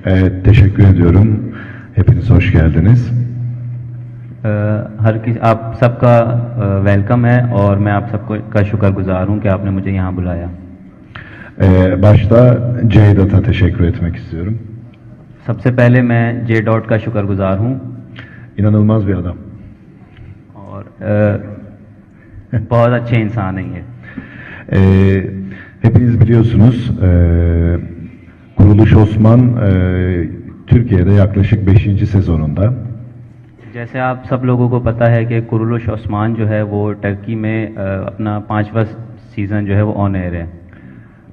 Evet, teşekkür ediyorum. Hepiniz hoş geldiniz. आप सबका वेलकम है और मैं आप सबको का शुक्रगुजार हूँ कि आपने मुझे यहाँ बुलाया। Başta Ceydat'a teşekkür etmek istiyorum. सबसे पहले मैं जे डॉट का शुक्रगुजार हूँ İnanılmaz bir adam. और बहुत अच्छे इंसान हैं ये। Hepiniz biliyorsunuz, Kuruluş Osman Türkiye'de yaklaşık 5. sezonunda. जैसे आप सब लोगों को पता है कि कुरुलुश ओस्मान जो है वो टर्की में अपना 5वां सीज़न जो है वो ऑन एयर है।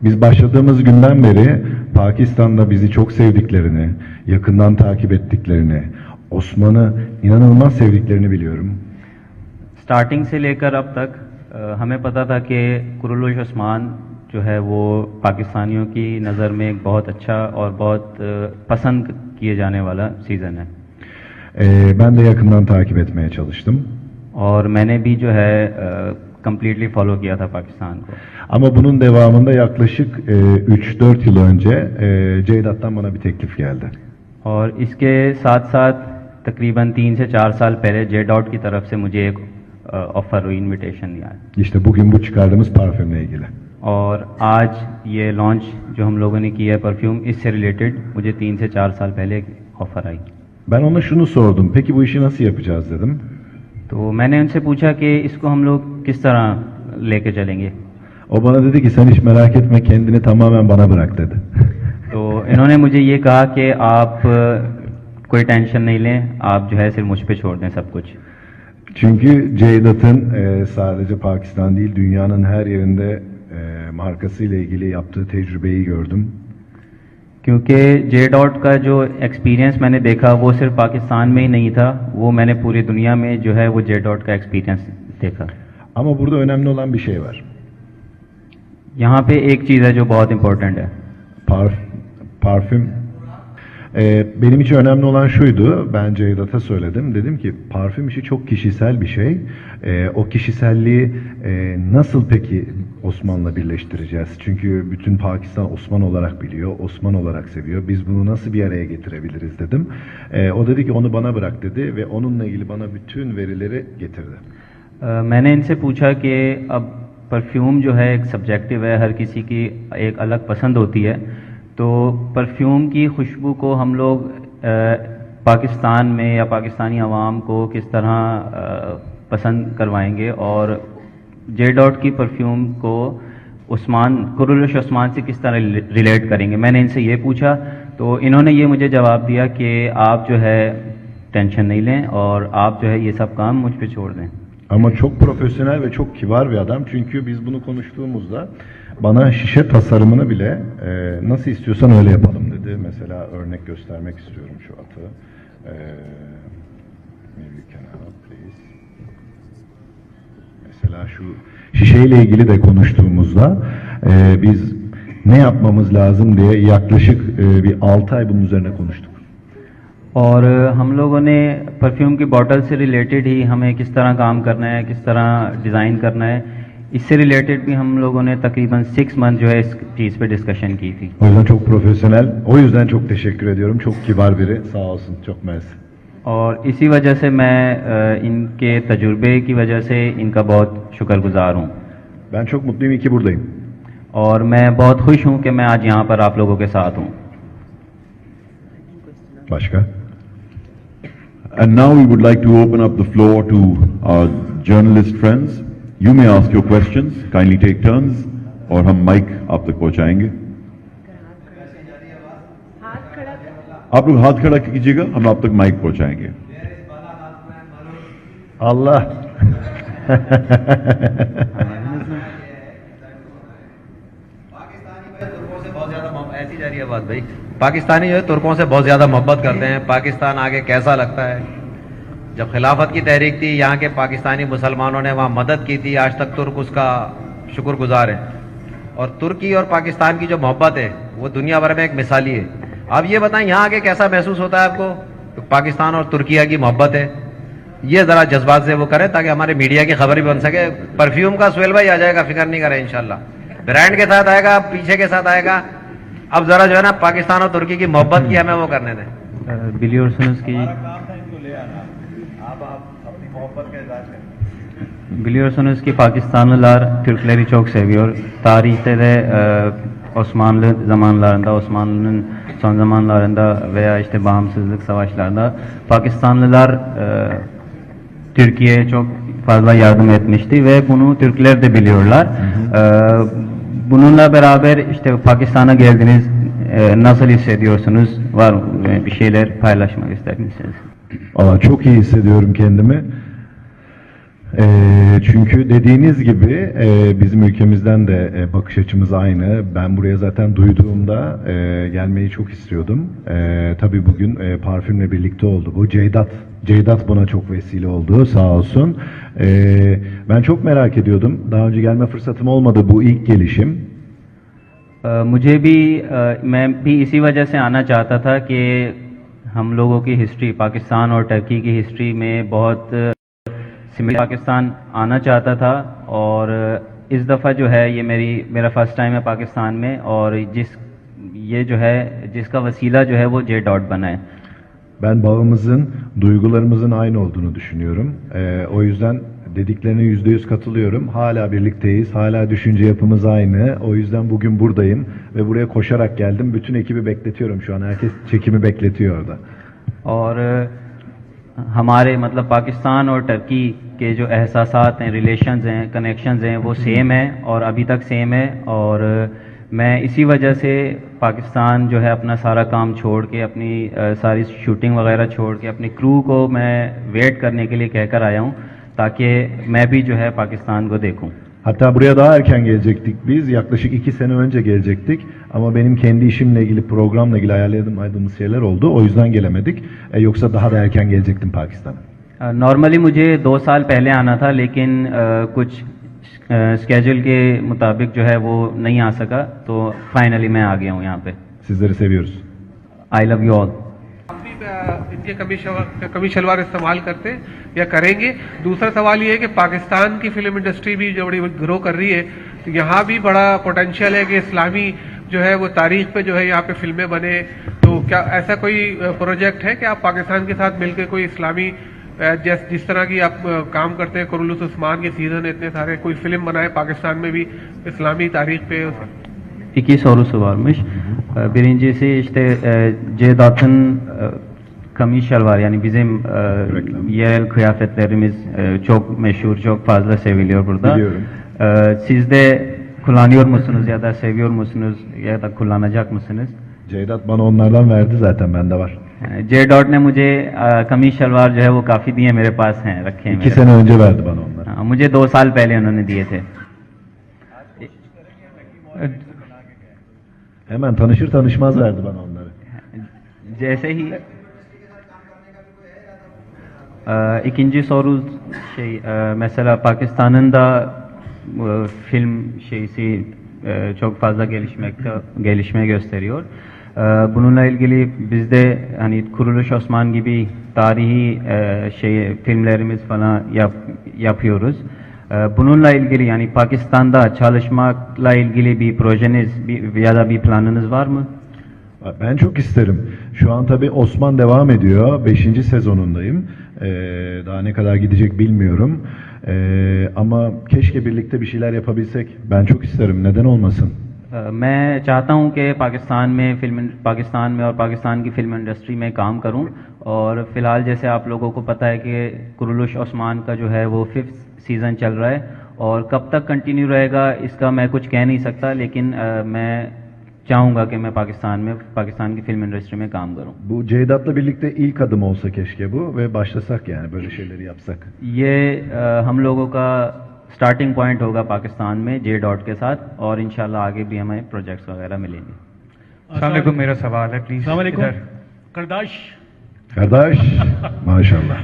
Biz başladığımız günden beri Pakistan'da bizi çok sevdiklerini, yakından takip ettiklerini, Osman'ı inanılmaz sevdiklerini biliyorum. Starting से लेकर अब तक हमें पता था कि कुरुलुश ओस्मान जो है वो पाकिस्तानियों की नज़र में एक बहुत अच्छा और बहुत पसंद किए जाने वाला सीज़न है। Ben de yakından takip etmeye çalıştım. और मैंने भी जो है कम्प्लीटली फॉलो किया था पाकिस्तान को। Ama bunun devamında yaklaşık 3-4 yıl önce Ceydat'tan bana bir teklif geldi. और इसके साथ साथ तकरीबन 3 से 4 साल पहले जे डॉट की तरफ से मुझे एक ऑफर हुई, इनविटेशन दिया। İşte bugün bu çıkardığımız parfümle ilgili. और आज ये लॉन्च जो हम लोगों ने किया है परफ्यूम, इससे रिलेटेड मुझे 3 से 4 साल पहले एक ऑफर आई। Ben ona şunu sordum. Peki bu işi nasıl yapacağız dedim. तो मैंने उनसे पूछा कि इसको हम लोग किस तरह लेके चलेंगे। O bana dedi ki sen hiç merak etme, kendini tamamen bana bırak dedi. तो इन्होंने मुझे ये कहा कि आप कोई टेंशन नहीं लें, आप जो है सिर्फ मुझ पे छोड़ दें सब कुछ। Çünkü Ceydat'ın sadece Pakistan değil dünyanın her yerinde markasıyla ilgili yaptığı tecrübeyi gördüm. क्योंकि जे डॉट का जो एक्सपीरियंस मैंने देखा वो सिर्फ पाकिस्तान में ही नहीं था, वो मैंने पूरी दुनिया में जो है वो जे डॉट का एक्सपीरियंस देखा। Ama burada önemli olan bir şey var. यहाँ पे एक चीज़ है जो बहुत इम्पोर्टेंट है। Parfüm. Benim için önemli olan şuydu, ben Ceydat'a söyledim. Dedim ki parfüm işi çok kişisel bir şey. O kişiselliği nasıl peki Osman'la birleştireceğiz? Çünkü bütün Pakistan Osman olarak biliyor, Osman olarak seviyor. Biz bunu nasıl bir araya getirebiliriz dedim. O dedi ki onu bana bırak dedi ve onunla ilgili bana bütün verileri getirdi. मैंने इनसे पूछा कि अब परफ्यूम जो है एक सब्जेक्टिव है, हर किसी की एक अलग पसंद होती है। तो परफ्यूम की खुशबू को हम लोग पाकिस्तान में या पाकिस्तानी आवाम को किस तरह पसंद करवाएंगे और जे डॉट की परफ्यूम को कुरुलुश ओस्मान से किस तरह रिलेट करेंगे। मैंने इनसे ये पूछा तो इन्होंने ये मुझे जवाब दिया कि आप जो है टेंशन नहीं लें और आप जो है ये सब काम मुझ पे छोड़ दें। Ama çok profesyonel ve çok kibar bir adam. Çünkü biz bunu konuştuğumuzda bana şişe tasarımını bile nasıl istiyorsan öyle yapalım dedi. Mesela örnek göstermek istiyorum şu atı. Maybe you can help, please. Mesela şu şişeyle ilgili de konuştuğumuzda biz ne yapmamız lazım diye yaklaşık bir 6 ay bunun üzerine konuştuk. और हम लोगों ने परफ्यूम की बॉटल से रिलेटेड ही हमें किस तरह काम करना है, किस तरह डिज़ाइन करना है, इससे रिलेटेड भी हम लोगों ने तकरीबन 6 मंथ जो है इस चीज़ पे डिस्कशन की थी। O yüzden çok profesyonel. O yüzden çok teşekkür ediyorum. Çok kibar biri. Sağ olsun. Çok mersi. और इसी वजह से मैं इनके तजुर्बे की वजह से इनका बहुत शुक्रगुजार हूँ। Ben çok mutluyum. İyi ki buradayım. और मैं बहुत खुश हूँ कि मैं आज यहाँ पर आप लोगों के साथ हूँ। Başka? And now we would like to open up the floor to our journalist friends. You may ask your questions. Kindly take turns, और हम माइक आप तक पहुंचाएंगे। आप लोग हाथ खड़ा कीजिएगा, हम आप तक माइक पहुंचाएंगे। Allah. ऐसी जा रही है बात भाई। पाकिस्तानी जो है तुर्कों से बहुत ज़्यादा मोहब्बत करते हैं। पाकिस्तान आगे कैसा लगता है? जब खिलाफत की तहरीक थी, यहाँ के पाकिस्तानी मुसलमानों ने वहाँ मदद की थी। आज तक तुर्क उसका शुक्रगुजार है। और तुर्की और पाकिस्तान की जो मोहब्बत है वो दुनिया भर में एक मिसाली है। आप ये बताएं यहाँ आके कैसा महसूस होता है आपको? तो पाकिस्तान और तुर्किया की मोहब्बत है, ये ज़रा जज्बात से वो करें ताकि हमारे मीडिया की खबर भी बन सके। परफ्यूम का सुहेल भाई आ जाएगा, फिक्र नहीं करें, इंशाल्लाह ब्रांड के साथ आएगा, पीछे के साथ आएगा। अब जरा जो है ना पाकिस्तान और तुर्की की मोहब्बत की हमें वो करने दें। biliyorsunuz ki biliyorsunuz ki Pakistanlılar Türkleri çok seviyor. Tarihte de Osmanlı zamanlarında, Osmanlı'nın son zamanlarında veya işte bağımsızlık savaşlarında Pakistanlılar Türkiye'ye çok fazla yardım etmişti ve bunu Türkler de biliyorlar. Bununla beraber işte Pakistan'a geldiniz, nasıl hissediyorsunuz? Var mı bir şeyler paylaşmak ister misiniz? Valla çok iyi hissediyorum kendimi. Çünkü dediğiniz gibi bizim ülkemizden de bakış açımız aynı. Ben buraya zaten duyduğumda gelmeyi çok istiyordum. Tabii bugün parfümle birlikte oldu. Bu Ceydat buna çok vesile oldu, sağ olsun. Ben çok merak ediyordum. Daha önce gelme fırsatım olmadı, bu ilk gelişim. मुझे भी मैं भी इसी वजह से आना चाहता था कि हम लोगों की हिस्ट्री पाकिस्तान और टर्की की हिस्ट्री में बहुत सिमिलर पाकिस्तान आना चाहता था और इस दफ़ा जो है ये मेरा फर्स्ट टाइम है पाकिस्तान में और ये जो है जिसका वसीला जो है वो जे डॉट बना है. Ben bağımızın, duygularımızın aynı olduğunu düşünüyorum. O yüzden dediklerine %100 katılıyorum. Hala birlikteyiz, hala düşünce yapımız aynı. O yüzden bugün buradayım ve buraya koşarak geldim. Bütün ekibi bekletiyorum şu an. Herkes çekimi bekletiyor orada. और हमारे मतलब पाकिस्तान और टर्की के जो एहसासात हैं, रिलेशंस हैं, कनेक्शंस हैं वो सेम है और अभी तक सेम है और मैं इसी वजह से पाकिस्तान जो है अपना सारा काम छोड़ के अपनी सारी शूटिंग वगैरह छोड़ के अपनी क्रू को मैं वेट करने के लिए कहकर आया हूँ ताकि मैं भी जो है पाकिस्तान को देखूँ. Hatta buraya daha erken gelecektik biz. Yaklaşık 2 sene önce gelecektik. Ama benim kendi işimle ilgili, programla ilgili ayarladığımız şeyler oldu. O yüzden gelemedik. Yoksa daha da erken gelecektim Pakistan'a. Normally मुझे 2 साल पहले आना था लेकिन कुछ स्केड्यूल के मुताबिक जो है वो नहीं आ सका तो फाइनली मैं आ गया हूँ यहाँ पे. Sizleri seviyoruz. I love you all. इनके कमीज शलवार इस्तेमाल करते या करेंगे. दूसरा सवाल ये है कि पाकिस्तान की फिल्म इंडस्ट्री भी जो बड़ी ग्रो कर रही है तो यहाँ भी बड़ा पोटेंशियल है कि इस्लामी जो है वो तारीख पे जो है यहाँ पे फिल्में बने. तो क्या ऐसा कोई प्रोजेक्ट है कि आप पाकिस्तान के साथ मिलकर कोई इस्लामी जिस तरह की आप काम करते हैं, कुरुलुस उस्मान के सीजन इतने सारे, कोई फिल्म बनाए पाकिस्तान में भी इस्लामी तारीख पे? İki sorusu varmış. Birincisi işte Ceydat'ın kamis şalvar yani bizim yerel kıyafetlerimiz çok meşhur, çok fazla seviliyor burada. Biliyorum. Siz de kullanıyor musunuz ya da seviyor musunuz ya da kullanacak mısınız? Ceydat bana onlardan verdi zaten, bende var. J dot ने मुझे कमीज शलवार जो है वो काफ़ी दिए, मेरे पास हैं, रखे हैं. 2 sene önce verdi bana onları. हाँ, मुझे 2 साल पहले उन्होंने दिए थे. Hemen tanışır tanışmaz verdi bana onları. Jैसे ही ikinci soru mesela Pakistan'ın da film şeysi çok fazla gelişme gösteriyor. Bununla ilgili bizde hani Kuruluş Osman gibi tarihi filmlerimiz falan yapıyoruz. Bununla ilgili yani Pakistan'da çalışmakla ilgili bir projeniz ya da bir planınız var mı? Ben çok isterim. Şu an tabii Osman devam ediyor. 5. sezonundayım. Daha ne kadar gidecek bilmiyorum. Ama keşke birlikte bir şeyler yapabilsek. Ben çok isterim. Neden olmasın? मैं चाहता हूं कि पाकिस्तान में और पाकिस्तान की film industry में काम करूं और फिलहाल जैसे आप लोगों को पता है कि कुरुलुश ओस्मान का जो है वो 5th सीज़न चल रहा है और कब तक कंटिन्यू रहेगा इसका मैं कुछ कह नहीं सकता लेकिन मैं चाहूँगा कि मैं पाकिस्तान की फिल्म इंडस्ट्री में काम करूँ. Bu Ceydat'la birlikte ilk adım olsa keşke bu ve başlasak yani böyle şeyleri yapsak. ये हम लोगों का स्टार्टिंग पॉइंट होगा पाकिस्तान में जे डॉट के साथ और इंशाल्लाह आगे भी हमें प्रोजेक्ट्स वगैरह मिलेंगे. अस्सलाम वालेकुम, मेरा सवाल है प्लीज. अस्सलाम वालेकुम. करदाश Kardeş, maşallah.